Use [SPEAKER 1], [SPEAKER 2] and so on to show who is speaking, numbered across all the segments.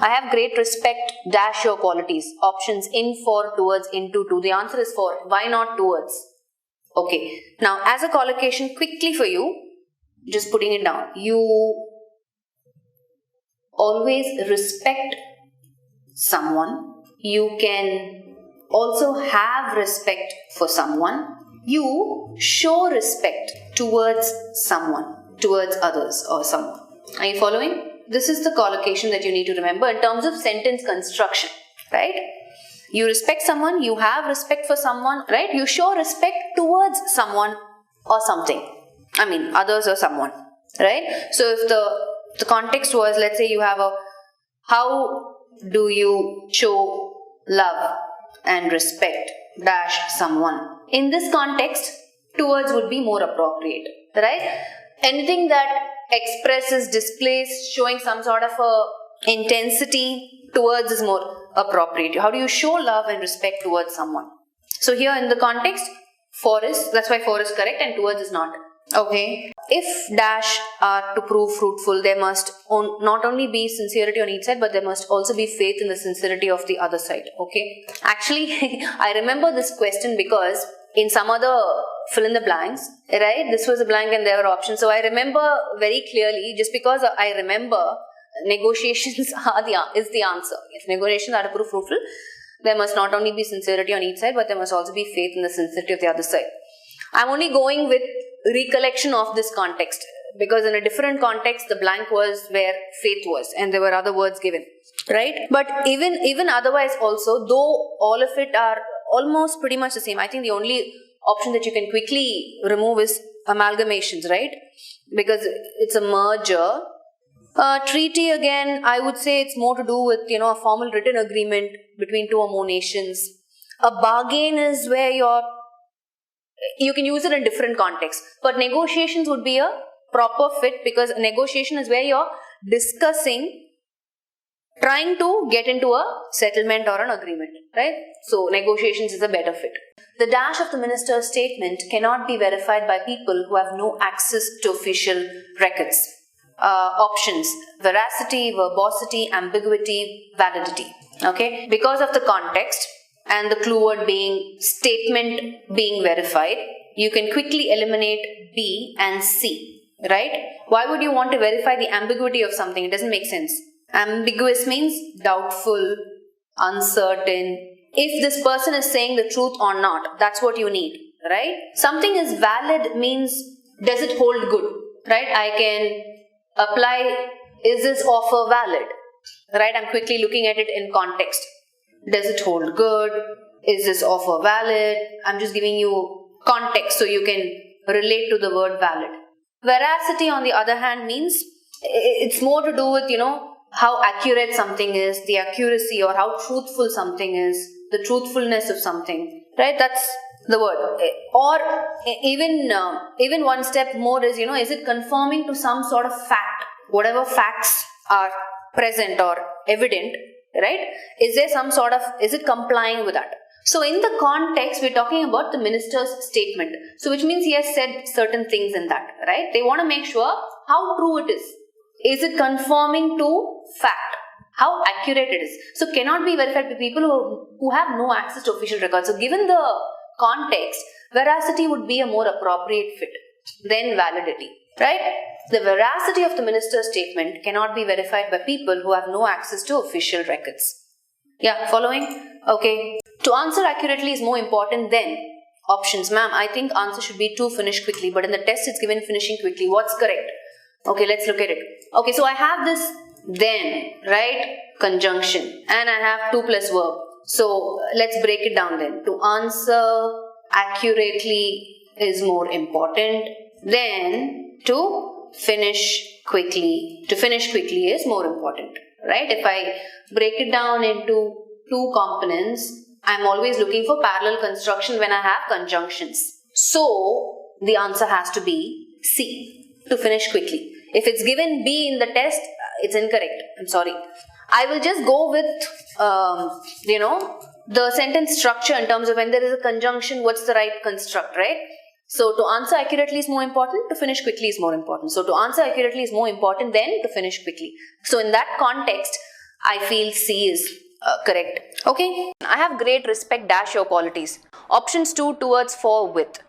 [SPEAKER 1] I have great respect, dash your qualities. Options in, for, towards, into, to. The answer is for. Why not towards? Okay. Now, as a collocation, quickly for you, just putting it down. You always respect someone. You can also have respect for someone. You show respect towards someone, towards others or someone. Are you following? This is the collocation that you need to remember in terms of sentence construction, right? You respect someone, you have respect for someone, right? You show respect towards someone or something. I mean, others or someone, right? So if the context was, let's say you have a, how do you show love and respect dash someone? In this context, towards would be more appropriate, right? Anything that expresses, displays, showing some sort of a intensity, towards is more appropriate. How do you show love and respect towards someone? So here in the context, for is, that's why for is correct and towards is not. Okay. If dash are to prove fruitful, there must not only be sincerity on each side, but there must also be faith in the sincerity of the other side. Okay. Actually, I remember this question because in some other fill in the blanks, right? This was a blank and there were options. So I remember very clearly, just because I remember negotiations is the answer. If negotiations are to prove fruitful, there must not only be sincerity on each side, but there must also be faith in the sincerity of the other side. I'm only going with recollection of this context because in a different context, the blank was where faith was and there were other words given, right? But even otherwise also, though all of it are almost pretty much the same, I think the only option that you can quickly remove is amalgamations, right? Because it's a merger. Treaty, again, I would say it's more to do with, a formal written agreement between two or more nations. A bargain is where you can use it in different contexts. But negotiations would be a proper fit because negotiation is where you're discussing, trying to get into a settlement or an agreement, right? So negotiations is a better fit. The dash of the minister's statement cannot be verified by people who have no access to official records. Options: veracity, verbosity, ambiguity, validity. Okay, because of the context and the clue word being statement being verified, you can quickly eliminate B and C, right? Why would you want to verify the ambiguity of something? It doesn't make sense. Ambiguous means doubtful, uncertain. If this person is saying the truth or not, that's what you need, right? Something is valid means, does it hold good, right? I can apply, is this offer valid, right? I'm quickly looking at it in context. Does it hold good? Is this offer valid? I'm just giving you context so you can relate to the word valid. Veracity, on the other hand, means it's more to do with, how accurate something is, the accuracy or how truthful something is, the truthfulness of something, right? That's the word. Or even one step more is, is it conforming to some sort of fact? Whatever facts are present or evident, right? Is it complying with that? So in the context, we're talking about the minister's statement. So which means he has said certain things in that, right? They want to make sure how true it is. Is it conforming to fact? How accurate it is. So cannot be verified by people who have no access to official records. So given the context, veracity would be a more appropriate fit than validity, right? The veracity of the minister's statement cannot be verified by people who have no access to official records. Yeah, following? Okay. To answer accurately is more important than options. Ma'am, I think answer should be to finish quickly, but in the test it's given finishing quickly. What's correct? Okay, let's look at it. Okay, so I have this then, right? Conjunction. And I have to plus verb. So let's break it down then. To answer accurately is more important than to finish quickly. To finish quickly is more important, right? If I break it down into two components, I'm always looking for parallel construction when I have conjunctions. So the answer has to be C, to finish quickly. If it's given B in the test, it's incorrect. I'm sorry. I will just go with, the sentence structure in terms of when there is a conjunction, what's the right construct, right? So to answer accurately is more important, to finish quickly is more important. So to answer accurately is more important than to finish quickly. So in that context, I feel C is correct. Okay. I have great respect dash your qualities. Options 2 towards for with.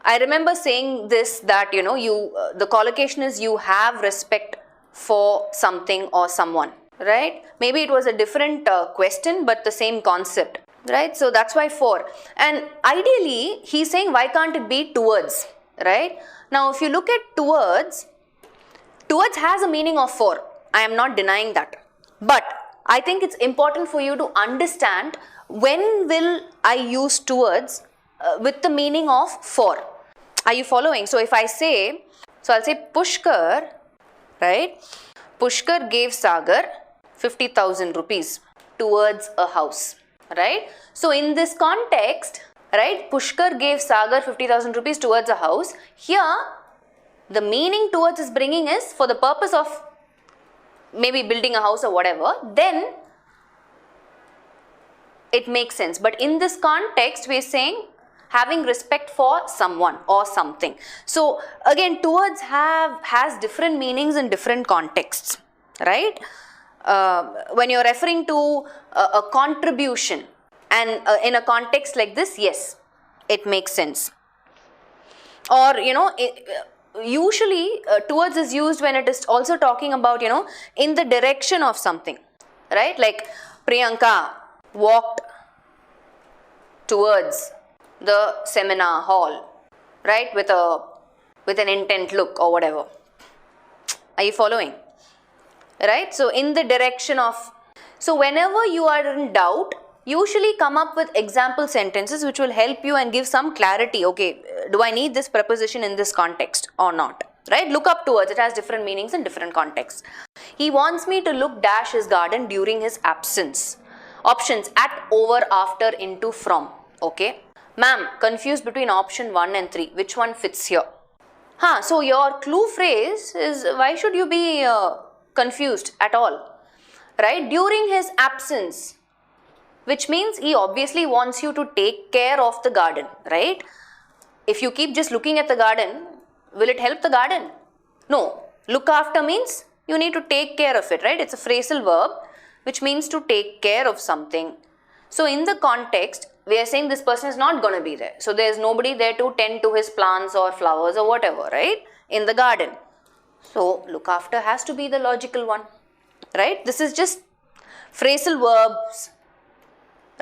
[SPEAKER 1] I remember saying this that the collocation is you have respect for something or someone, right? Maybe it was a different question but the same concept, right? So that's why for. And ideally he's saying why can't it be towards, right? Now if you look at towards has a meaning of for. I am not denying that. But I think it's important for you to understand when will I use towards with the meaning of for. Are you following? So if I say, I'll say Pushkar, right? Pushkar gave Sagar 50,000 rupees towards a house, right? So in this context, right, Pushkar gave Sagar 50,000 rupees towards a house. Here, the meaning towards is bringing is for the purpose of maybe building a house or whatever, then it makes sense. But in this context, we're saying having respect for someone or something. So again, towards has different meanings in different contexts, right? When you're referring to a contribution and in a context like this, yes, it makes sense. Or, usually towards is used when it is also talking about, in the direction of something, right? Like Priyanka walked towards the seminar hall, right? With an intent look or whatever. Are you following? Right? So in the direction of, so whenever you are in doubt, usually come up with example sentences which will help you and give some clarity. Okay, do I need this preposition in this context or not? Right? Look up towards, it has different meanings in different contexts. He wants me to look dash his garden during his absence. Options at, over, after, into, from. Okay. Ma'am, confused between option 1 and 3. Which one fits here? So your clue phrase is why should you be confused at all? Right? During his absence. Which means he obviously wants you to take care of the garden, right? If you keep just looking at the garden, will it help the garden? No. Look after means you need to take care of it, right? It's a phrasal verb which means to take care of something. So in the context, we are saying this person is not going to be there. So there is nobody there to tend to his plants or flowers or whatever, right? In the garden. So look after has to be the logical one, right? This is just phrasal verbs.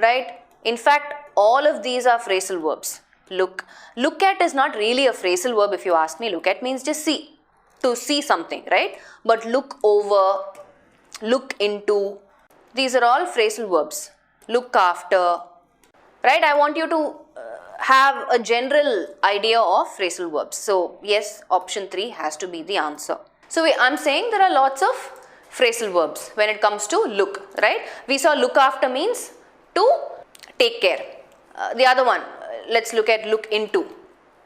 [SPEAKER 1] Right? In fact, all of these are phrasal verbs. Look at is not really a phrasal verb if you ask me. Look at means just see, to see something, right? But look over, look into, these are all phrasal verbs. Look after, right? I want you to have a general idea of phrasal verbs. So yes, option 3 has to be the answer. So I'm saying there are lots of phrasal verbs when it comes to look, right? We saw look after means to take care. The other one, let's look at look into.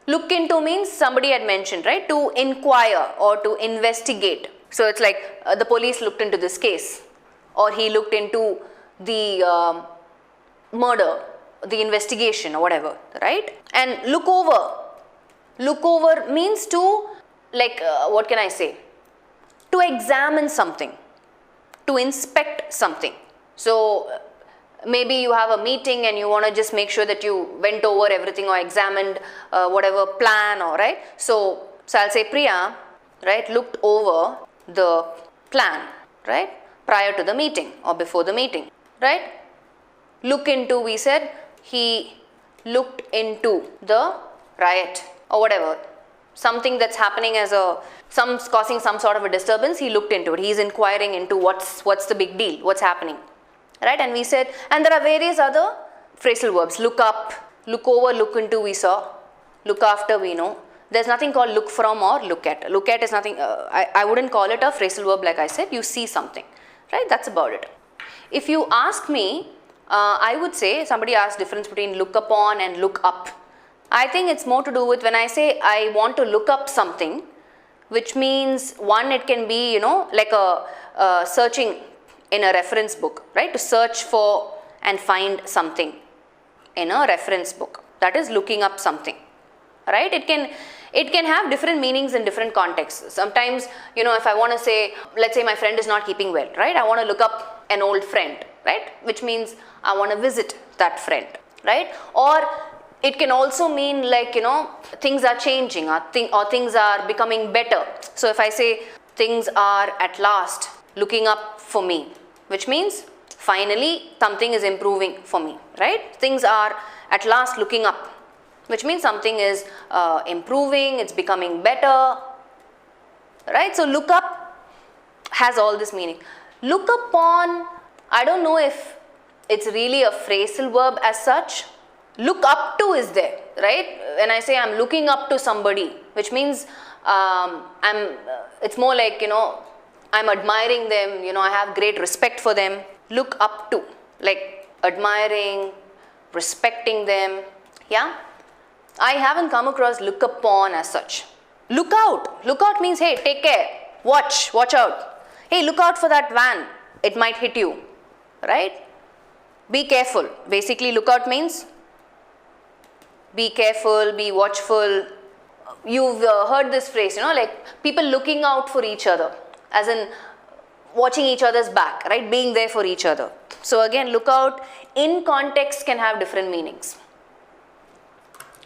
[SPEAKER 1] Look into means somebody had mentioned, right? To inquire or to investigate. So it's like the police looked into this case or he looked into the murder, the investigation or whatever, right? And look over. Look over means to, like, what can I say? To examine something, to inspect something. So maybe you have a meeting and you want to just make sure that you went over everything or examined whatever plan or right. So I'll say Priya, right, looked over the plan, right, prior to the meeting or before the meeting, right. Look into, we said he looked into the riot or whatever. Something that's happening as causing some sort of a disturbance, he looked into it. He's inquiring into what's the big deal, what's happening. Right, and we said, and there are various other phrasal verbs. Look up, look over, look into, we saw. Look after, we know. There's nothing called look from or look at. Look at is nothing, I wouldn't call it a phrasal verb like I said. You see something, right? That's about it. If you ask me, I would say, somebody asked difference between look upon and look up. I think it's more to do with when I say I want to look up something, which means one, it can be, like a searching in a reference book, right? To search for and find something in a reference book. That is looking up something, right? It
[SPEAKER 2] It can have different meanings in different contexts. Sometimes, if I want to say, let's say my friend is not keeping well, right? I want to look up an old friend, right? Which means I want to visit that friend, right? Or it can also mean like, things are changing or things are becoming better. So if I say things are at last looking up for me, which means finally something is improving for me, right? Things are at last looking up, which means something is improving, it's becoming better, right? So look up has all this meaning. Look upon, I don't know if it's really a phrasal verb as such. Look up to is there, right? When I say I'm looking up to somebody, which means it's more like, I'm admiring them, I have great respect for them. Look up to, like admiring, respecting them, yeah? I haven't come across look upon as such. Look out. Look out means, hey, take care. Watch out. Hey, look out for that van. It might hit you, right? Be careful. Basically, look out means be careful, be watchful. You've heard this phrase, like people looking out for each other, as in watching each other's back, right? Being there for each other. So again, look out in context can have different meanings.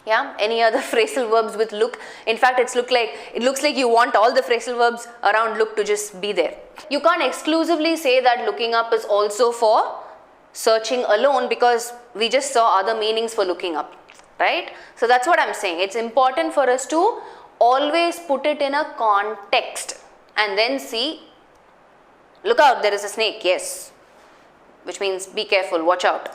[SPEAKER 2] Yeah, any other phrasal verbs with look? In fact, it looks like you want all the phrasal verbs around look to just be there. You can't exclusively say that looking up is also for searching alone, because we just saw other meanings for looking up, right? So that's what I'm saying. It's important for us to always put it in a context and then see, look out, there is a snake, yes, which means be careful, watch out.